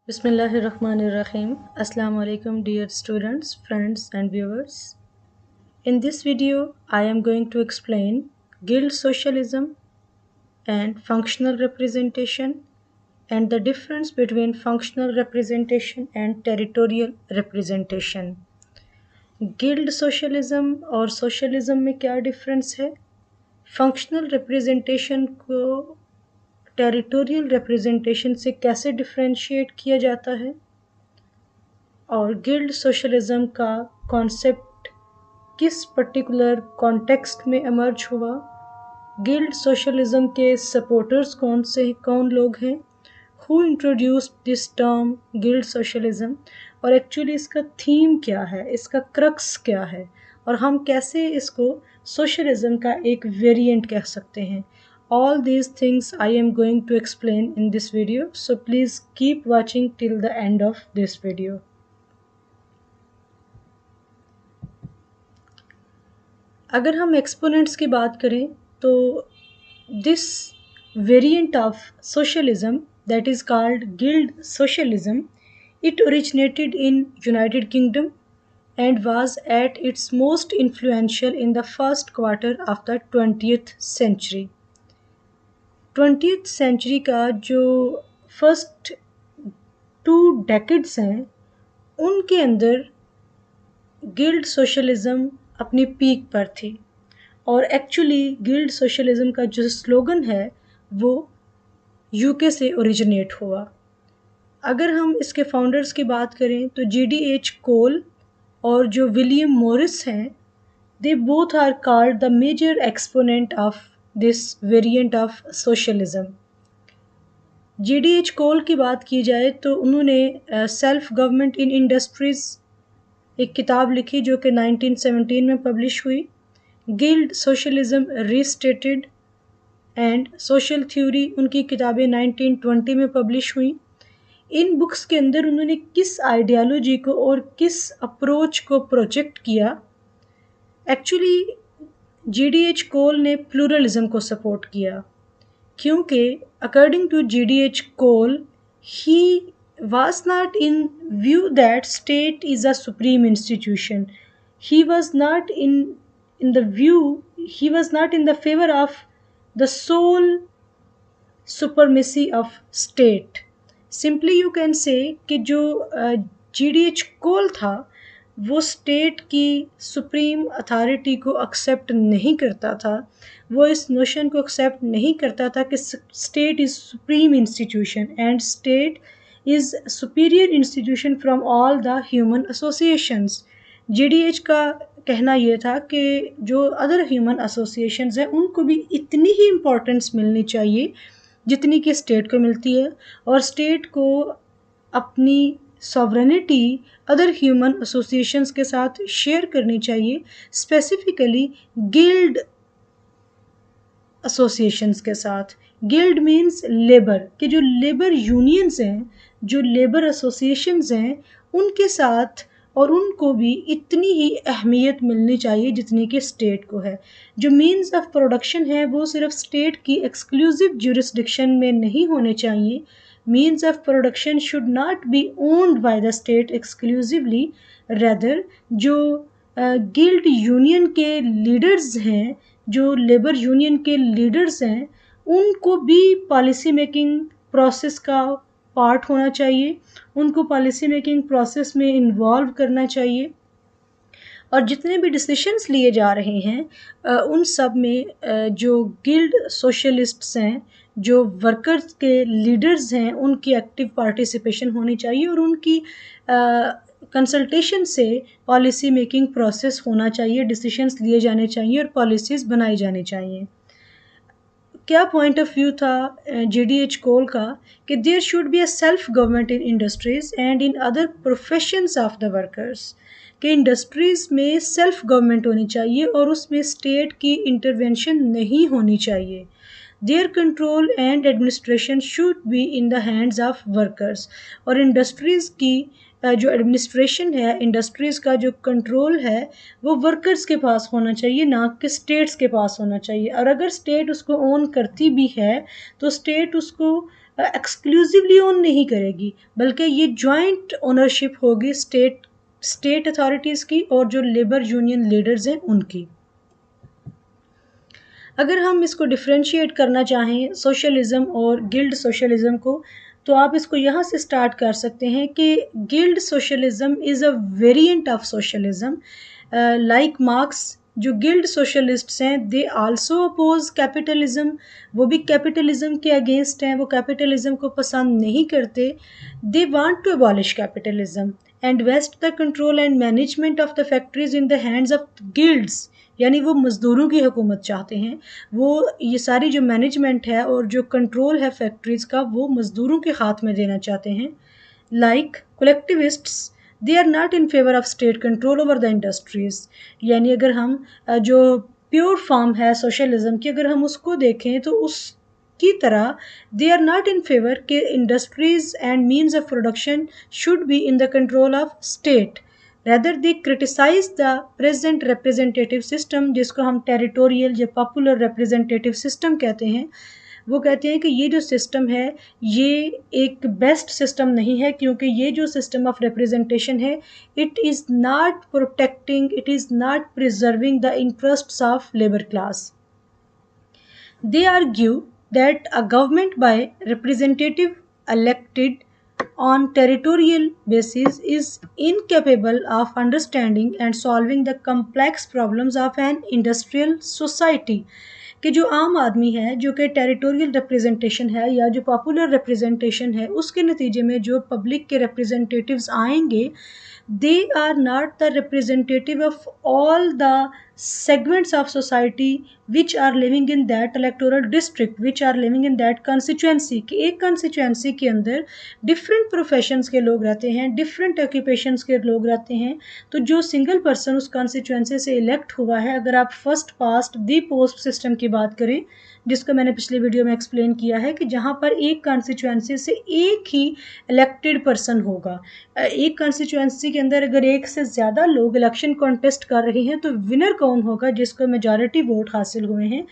Bismillahirrahmanirrahim. Assalamu alaikum dear students, friends and viewers. In this video, I am going to explain guild socialism and functional representation and the difference between functional representation and territorial representation. Guild socialism और socialism में क्या difference है? Functional representation को territorial representation से कैसे differentiate किया जाता है और गिल्ड सोशलिज्म का कॉन्सेप्ट किस पर्टिकुलर कॉन्टेक्स्ट में इमर्ज हुआ, गिल्ड सोशलिज्म के सपोर्टर्स कौन लोग हैं, who introduced this term guild socialism और एक्चुअली इसका थीम क्या है, इसका क्रक्स क्या है और हम कैसे इसको सोशलिज्म का एक वेरिएंट कह सकते हैं. All these things I am going to explain in this video, so please keep watching till the end of this video. अगर हम एक्सपोनेंट्स की बात करें तो this variant of socialism that is called guild socialism, it originated in United Kingdom and was at its most influential in the first quarter of the 20th century. 20th century का जो first 2 decades हैं उनके अंदर guild socialism अपनी peak पर थी और actually guild socialism का जो स्लोगन है वो यूके से ओरिजिनेट हुआ. अगर हम इसके फाउंडर्स की बात करें तो GDH कोल और जो विलियम मॉरिस हैं, they both are called the major exponent of this variant of socialism. GDH Cole की बात की जाए तो उन्होंने सेल्फ गवर्नमेंट इन इंडस्ट्रीज़ एक किताब लिखी जो कि 1917 में पब्लिश हुई. Guild socialism restated and social theory उनकी किताबें 1920 में पब्लिश हुई. इन बुक्स के अंदर उन्होंने किस आइडियालॉजी को और किस अप्रोच को प्रोजेक्ट किया? एक्चुअली GDH कोल ने प्लूरलिज्म को सपोर्ट किया क्योंकि अकॉर्डिंग टू GDH कोल ही was not in view that state is a supreme institution. He was not in the view, he was not in the favor of the sole supremacy of state. Simply you can say कि जो GDH कोल था वो state की supreme authority को accept नहीं करता था, वो इस नोशन को एक्सेप्ट नहीं करता था कि state is supreme institution and state is superior institution from all the human associations. GDH का कहना ये था कि जो अदर ह्यूमन एसोसिएशंस हैं उनको भी इतनी ही इम्पोर्टेंस मिलनी चाहिए जितनी कि स्टेट को मिलती है और स्टेट को अपनी सॉवरेनिटी अदर ह्यूमन एसोसिएशंस के साथ शेयर करनी चाहिए, स्पेसिफिकली गिल्ड एसोसिएशंस के साथ. गिल्ड मीन्स लेबर, कि जो लेबर यूनियंस हैं, जो लेबर एसोसिएशंस हैं उनके साथ और उनको भी इतनी ही अहमियत मिलनी चाहिए जितनी कि स्टेट को है. जो मीन्स ऑफ प्रोडक्शन है वो सिर्फ स्टेट की एक्सक्लूसिव ज्यूरिसडिक्शन में नहीं होने चाहिए. Means of production should not be owned by the state exclusively, rather जो गिल्ड यूनियन के लीडर्स हैं, जो लेबर यूनियन के लीडर्स हैं, उनको भी पॉलिसी मेकिंग प्रोसेस का पार्ट होना चाहिए, उनको पॉलिसी मेकिंग प्रोसेस में इन्वॉल्व करना चाहिए और जितने भी डिसीशंस लिए जा रहे हैं उन सब में जो गिल्ड सोशलिस्ट्स हैं, जो वर्कर्स के लीडर्स हैं, उनकी एक्टिव पार्टिसिपेशन होनी चाहिए और उनकी कंसल्टेशन से पॉलिसी मेकिंग प्रोसेस होना चाहिए, डिसीशंस लिए जाने चाहिए और पॉलिसीज़ बनाई जानी चाहिए. क्या पॉइंट ऑफ व्यू था GDH कोल का कि there should be a self government in industries and in other professions of the workers, कि इंडस्ट्रीज़ में सेल्फ गवर्नमेंट होनी चाहिए और उसमें स्टेट की इंटरवेंशन नहीं होनी चाहिए. Their control and administration should be in the hands of workers, और इंडस्ट्रीज़ की जो एडमिनिस्ट्रेशन है, इंडस्ट्रीज़ का जो कंट्रोल है वो वर्कर्स के पास होना चाहिए, ना कि स्टेट्स के पास होना चाहिए. और अगर स्टेट उसको ओन करती भी है तो स्टेट उसको एक्सक्लूसिवली ओन नहीं करेगी, बल्कि ये जॉइंट ओनरशिप होगी स्टेट अथॉरिटीज़ की और जो लेबर यूनियन लीडर्स हैं उनकी। अगर हम इसको डिफ्रेंशिएट करना चाहें सोशलिज्म और गिल्ड सोशलिज्म को, तो आप इसको यहाँ से स्टार्ट कर सकते हैं कि guild socialism is a variant of socialism. Like marks, जो गिल्ड सोशलिस्ट्स हैं दे आल्सो अपोज कैपिटलिज्म, वो भी कैपिटलिज्म के अगेंस्ट हैं, वो कैपिटलिज्म को पसंद नहीं करते। They want to abolish capitalism and vest the control and management of the factories in the hands of guilds, यानी वो मज़दूरों की हुकूमत चाहते हैं। वो ये सारी जो मैनेजमेंट है और जो कंट्रोल है फैक्ट्रीज़ का वो मज़दूरों के हाथ में देना चाहते हैं। Like collectivists, they are not in favour of state control over the industries, यानी अगर हम जो प्योर फॉर्म है सोशलिज्म की अगर हम उसको देखें तो उसकी तरह they are not in favour के industries and means of production should be in the control of state. rather they criticize the present representative system, जिसको हम टेरिटोरियल या पॉपुलर रिप्रेजेंटेटिव सिस्टम कहते हैं। वो कहते हैं कि ये जो सिस्टम है ये एक बेस्ट सिस्टम नहीं है, क्योंकि ये जो सिस्टम ऑफ रिप्रेजेंटेशन है it is not protecting, it is not preserving the interests of labour class. They argue that a government by representative elected on territorial basis is incapable of understanding and solving the complex problems of an industrial society, कि जो आम आदमी है जो कि territorial representation है या जो पॉपुलर रिप्रेजेंटेशन है उसके नतीजे में जो पब्लिक के रिप्रेजेंटेटिव्स आएंगे they are not the representative of all the segments of society which are living in that electoral district, which are living in that constituency, कि एक constituency के अंदर different professions के लोग रहते हैं, different occupations के लोग रहते हैं। तो जो सिंगल पर्सन उस constituency से इलेक्ट हुआ है, अगर आप फर्स्ट पास्ट दी पोस्ट सिस्टम की बात करें जिसको मैंने पिछले वीडियो में एक्सप्लेन किया है कि जहाँ पर एक कॉन्स्टिट्यूएंसी से एक ही इलेक्टेड पर्सन होगा। एक कॉन्स्टिट्यूएंसी के अंदर अगर एक से ज़्यादा लोग इलेक्शन कॉन्टेस्ट कर रहे हैं तो विनर कौन होगा, जिसको मेजॉरिटी वोट हासिल हुए हैं।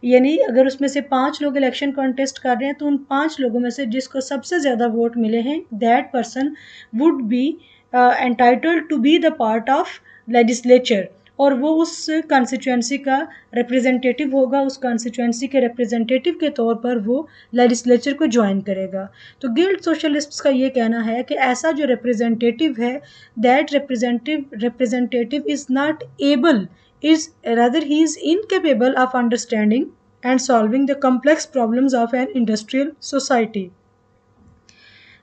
यानी अगर उसमें से 5 लोग इलेक्शन कॉन्टेस्ट कर रहे हैं तो उन 5 लोगों में से जिसको सबसे ज़्यादा वोट मिले हैं that person would be entitled to be the part of legislature, और वो उस कॉन्स्टिट्यूएंसी का रिप्रेजेंटेटिव होगा, उस कॉन्स्टिट्यूएंसी के रिप्रेजेंटेटिव के तौर पर वो लेजिस्लेचर को ज्वाइन करेगा। तो गिल्ड सोशलिस्ट्स का ये कहना है कि ऐसा जो रिप्रेजेंटेटिव है that representative is not able, is rather he is incapable of understanding and solving the complex problems of an industrial society.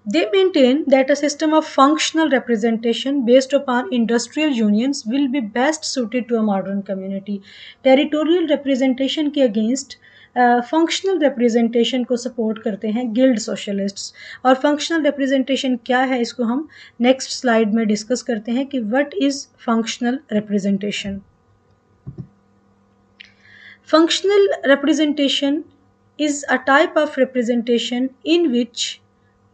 They maintain that a system of functional representation based upon industrial unions will be best suited to a modern community. Territorial representation के against functional representation को support करते हैं guild socialists. और functional representation क्या है इसको हम next slide में डिस्कस करते हैं कि what is functional representation. Functional representation is a type of representation in which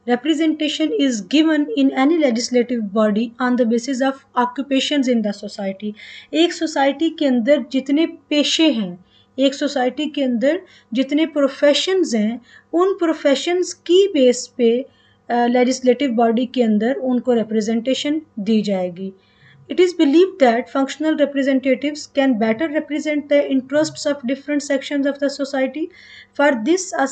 representation is given in any legislative body on the basis of occupations in the society। एक society के अंदर जितने पेशे हैं, एक सोसाइटी के अंदर जितने प्रोफेशंस हैं, उन प्रोफेशंस की बेस पे लेजिस्लेटिव बॉडी के अंदर उनको रिप्रेजेंटेशन दी जाएगी। It is believed that functional representatives can better represent the interests of different sections of the society. For this, a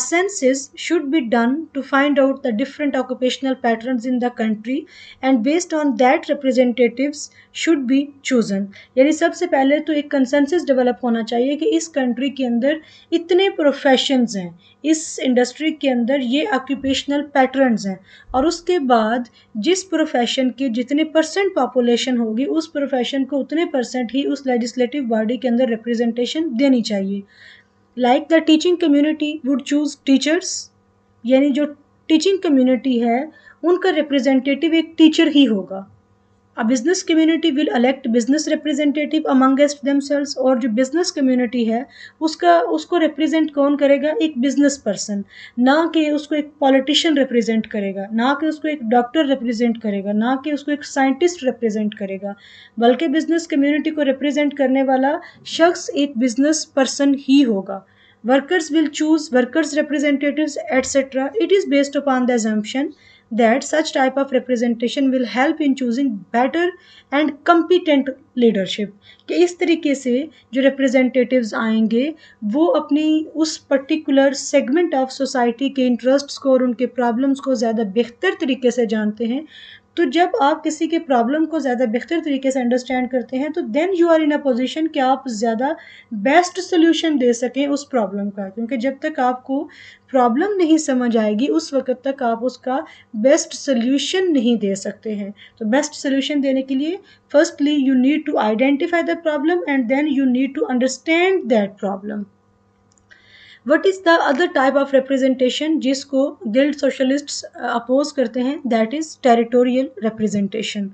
census should be done to find out the different occupational patterns in the country, and based on that representatives should be chosen। यानी सबसे पहले तो एक consensus develop होना चाहिए कि इस country के अंदर इतने प्रोफेशंस हैं, इस इंडस्ट्री के अंदर ये ऑक्यूपेशनल पैटर्न्स हैं, और उसके बाद जिस प्रोफेशन की जितने परसेंट पॉपुलेशन होगी उस प्रोफेशन को उतने परसेंट ही उस लेजिस्लेटिव बॉडी के अंदर रिप्रेजेंटेशन देनी चाहिए। Like the teaching community would choose teachers, यानी जो टीचिंग कम्युनिटी है उनका रिप्रेजेंटेटिव एक टीचर ही होगा। A business community will elect business representative amongst themselves, और जो business community है उसको represent कौन करेगा, एक business person, ना कि उसको एक politician represent करेगा, ना कि उसको एक doctor represent करेगा, ना कि उसको एक scientist represent करेगा, बल्कि business community को represent करने वाला शख्स एक business person ही होगा। workers will choose workers representatives, etc. It is based upon the assumption that such type of representation will help in choosing better and competent leadership, कि इस तरीके से जो representatives आएंगे वो अपनी उस पर्टिकुलर सेगमेंट ऑफ सोसाइटी के इंटरेस्ट्स को और उनके प्रॉब्लम्स को ज़्यादा बेहतर तरीके से जानते हैं। तो जब आप किसी के प्रॉब्लम को ज़्यादा बेहतर तरीके से अंडरस्टैंड करते हैं तो then you are in a position कि आप ज़्यादा बेस्ट सोल्यूशन दे सकें उस प्रॉब्लम का, क्योंकि जब तक आपको प्रॉब्लम नहीं समझ आएगी उस वक्त तक आप उसका बेस्ट सोल्यूशन नहीं दे सकते हैं। तो बेस्ट सोल्यूशन देने के लिए firstly you need to identify the problem and then you need to understand that problem. What is the other type of representation जिसको गिल्ड सोशलिस्ट्स अपोज करते हैं, that is territorial representation.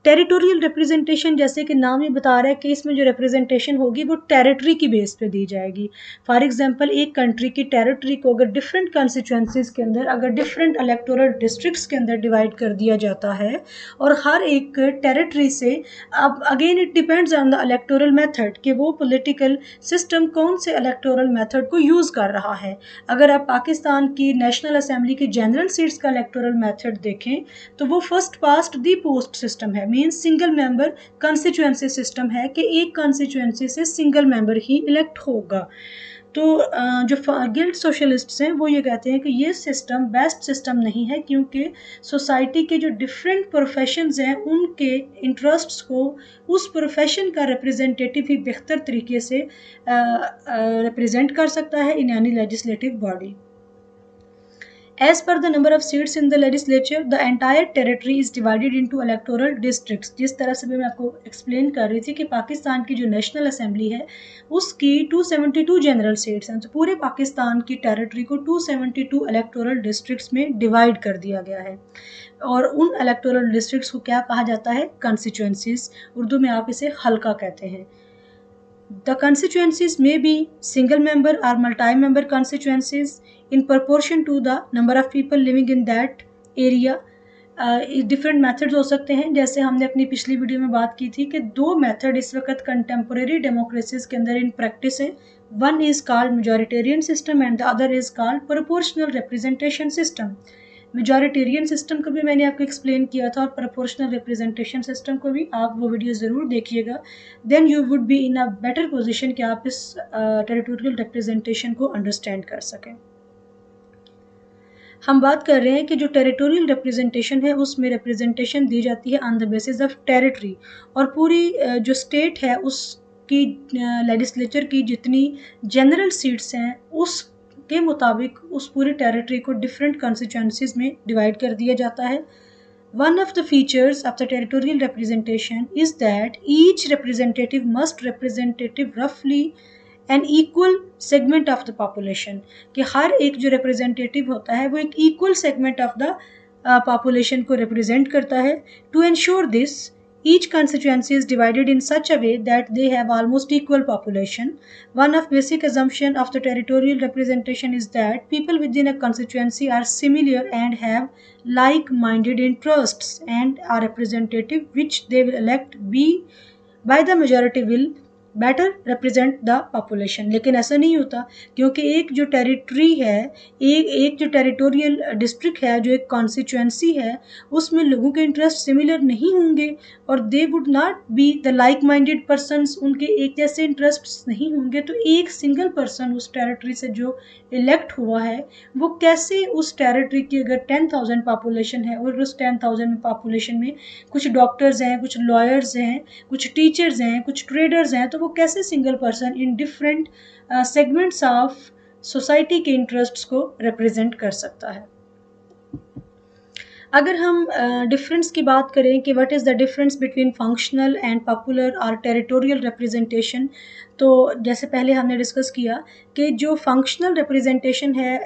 Territorial representation जैसे कि नाम ही बता रहा है कि इसमें जो रिप्रेजेंटेशन होगी वो टेरिटरी की बेस पे दी जाएगी। फॉर एग्जांपल एक कंट्री की टेरिटरी को अगर डिफरेंट कॉन्स्टिट्यूंसीज के अंदर अगर डिफरेंट इलेक्टोरल डिस्ट्रिक्ट्स के अंदर डिवाइड कर दिया जाता है और हर एक टेरिटरी से, अब again it depends on the electoral method कि वो पॉलिटिकल सिस्टम कौन से इलेक्टोरल मेथड को यूज़ कर रहा है। अगर आप पाकिस्तान की नेशनल असेंबली की जनरल सीट्स का इलेक्टोरल मेथड देखें तो वो फर्स्ट पास्ट दी पोस्ट सिस्टम है, means single member constituency system है कि एक कंस्टिट्यूएंसी से सिंगल मेंबर ही इलेक्ट होगा। तो जो गिल्ड सोशलिस्ट्स हैं वो ये कहते हैं कि ये सिस्टम बेस्ट सिस्टम नहीं है, क्योंकि सोसाइटी के जो डिफरेंट प्रोफेशंस हैं उनके इंटरेस्ट्स को उस प्रोफेशन का रिप्रेजेंटेटिव ही बेहतर तरीके से रिप्रेजेंट कर सकता है in any legislative body. As per the number of seats in the legislature, the entire territory is divided into electoral districts. जिस तरह से भी मैं आपको एक्सप्लेन कर रही थी कि पाकिस्तान की जो नेशनल असेंबली है उसकी 272 जनरल सीट्स हैं, तो पूरे पाकिस्तान की टेरिटरी को 272 इलेक्टोरल डिस्ट्रिक्ट्स में डिवाइड कर दिया गया है। और उन इलेक्टोरल डिस्ट्रिक्ट्स को क्या कहा जाता है? कंस्टिट्यूएंसीज। उर्दू में आप इसे हल्का कहते हैं। The constituencies may be single member or multi-member constituencies in proportion to the number of people living in that area. Different methods हो सकते हैं, जैसे हमने अपनी पिछली वीडियो में बात की थी कि दो मेथड इस वक्त कंटेम्पोरेरी डेमोक्रेसीज के अंदर इन प्रैक्टिस है। One is called majoritarian system and the other is called proportional representation system. Majoritarian system को भी मैंने आपको एक्सप्लेन किया था और प्रोपोर्शनल रिप्रेजेंटेशन सिस्टम को भी आप वो वीडियो ज़रूर देखिएगा। Then you would be in a better position कि आप इस टेरिटोरियल रिप्रेजेंटेशन को अंडरस्टैंड कर सकें। हम बात कर रहे हैं कि जो टेरिटोरियल रिप्रेजेंटेशन है उसमें रिप्रेजेंटेशन दी जाती है on the basis of territory, और पूरी जो स्टेट है उसकी लेजिस्लेचर की जितनी जनरल सीट्स हैं उस के मुताबिक उस पूरी टेरिटरी को डिफरेंट कॉन्स्टिट्यूएंसीज में डिवाइड कर दिया जाता है। One of the features of the territorial representation is that each representative must representative roughly an equal segment of the population, कि हर एक जो representative होता है वो एक equal segment of the population को represent करता है। To ensure this, each constituency is divided in such a way that they have almost equal population. One of basic assumption of the territorial representation is that people within a constituency are similar and have like-minded interests, and are representative which they will elect be by the majority will better represent the population. लेकिन ऐसा नहीं होता, क्योंकि एक जो territory है, एक जो टेरिटोरियल डिस्ट्रिक्ट है, जो एक कॉन्स्टिट्यूएंसी है, उसमें लोगों के इंटरेस्ट सिमिलर नहीं होंगे और they would not be the like minded persons, उनके एक जैसे इंटरेस्ट नहीं होंगे। तो एक सिंगल पर्सन उस टेरिटरी से जो इलेक्ट हुआ है वो कैसे उस टेरिटरी की अगर 10,000 पॉपुलेशन है और उस 10,000 पॉपुलेशन में कुछ डॉक्टर्स हैं, कुछ लॉयर्स हैं, कुछ टीचर्स हैं, कुछ ट्रेडर्स हैं, तो वो कैसे single person in different segments of society के इंटरेस्ट्स को रिप्रेजेंट कर सकता है। अगर हम डिफरेंस की बात करें कि what is the difference between functional and popular और टेरिटोरियल रिप्रेजेंटेशन, तो जैसे पहले हमने डिस्कस किया कि जो फंक्शनल रिप्रेजेंटेशन है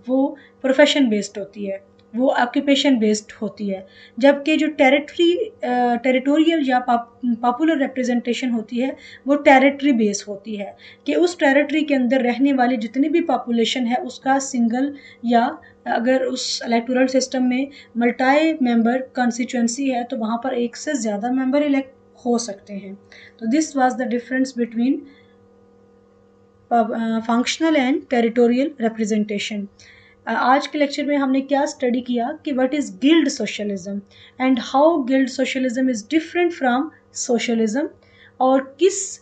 वो प्रोफेशन बेस्ड होती है, वो ऑक्यूपेशन बेस्ड होती है, जबकि जो टेरिटोरियल या पॉपुलर रिप्रेजेंटेशन होती है वो टेरिटरी बेस होती है, कि उस टेरिटरी के अंदर रहने वाली जितनी भी पॉपुलेशन है उसका सिंगल, या अगर उस इलेक्टोरल सिस्टम में मल्टी मेंबर कॉन्स्टिट्यूएंसी है तो वहाँ पर एक से ज़्यादा मेंबर इलेक्ट हो सकते हैं। तो this was the difference between functional and territorial representation. आज के लेक्चर में हमने क्या स्टडी किया कि what is guild socialism and how guild socialism is different from socialism, और किस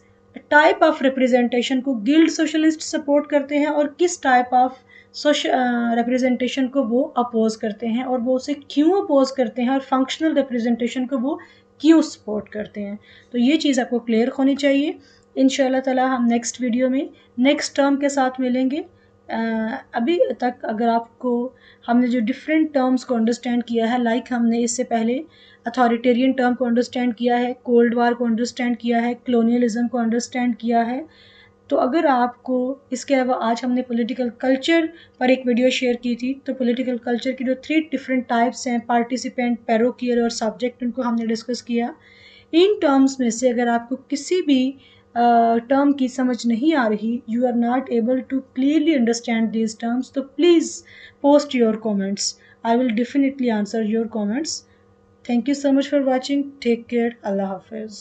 टाइप ऑफ रिप्रेजेंटेशन को गिल्ड सोशलिस्ट सपोर्ट करते हैं और किस टाइप ऑफ रिप्रेजेंटेशन को वो अपोज करते हैं, और वो उसे क्यों अपोज करते हैं, और फंक्शनल रिप्रेजेंटेशन को वो क्यों सपोर्ट करते हैं। तो ये चीज़ आपको क्लियर होनी चाहिए। इंशाल्लाह ताला हम नेक्स्ट वीडियो में नेक्स्ट टर्म के साथ मिलेंगे। अभी तक अगर आपको हमने जो डिफरेंट टर्म्स को अंडरस्टैंड किया है, लाइक हमने इससे पहले अथॉरिटेरियन टर्म को अंडरस्टैंड किया है, कोल्ड वार को अंडरस्टैंड किया है, कलोनियलिज्म को अंडरस्टैंड किया है, तो अगर आपको इसके अलावा आज हमने पॉलिटिकल कल्चर पर एक वीडियो शेयर की थी, तो पॉलिटिकल कल्चर की जो 3 डिफरेंट टाइप्स हैं, पार्टिसिपेंट, पैरोकियर और सब्जेक्ट, उनको हमने डिस्कस किया। इन टर्म्स में से अगर आपको किसी भी टर्म की समझ नहीं आ रही, you are not able to clearly understand these terms, तो please post your comments, I will definitely answer your comments. Thank you so much for watching. Take care. Allah Hafiz.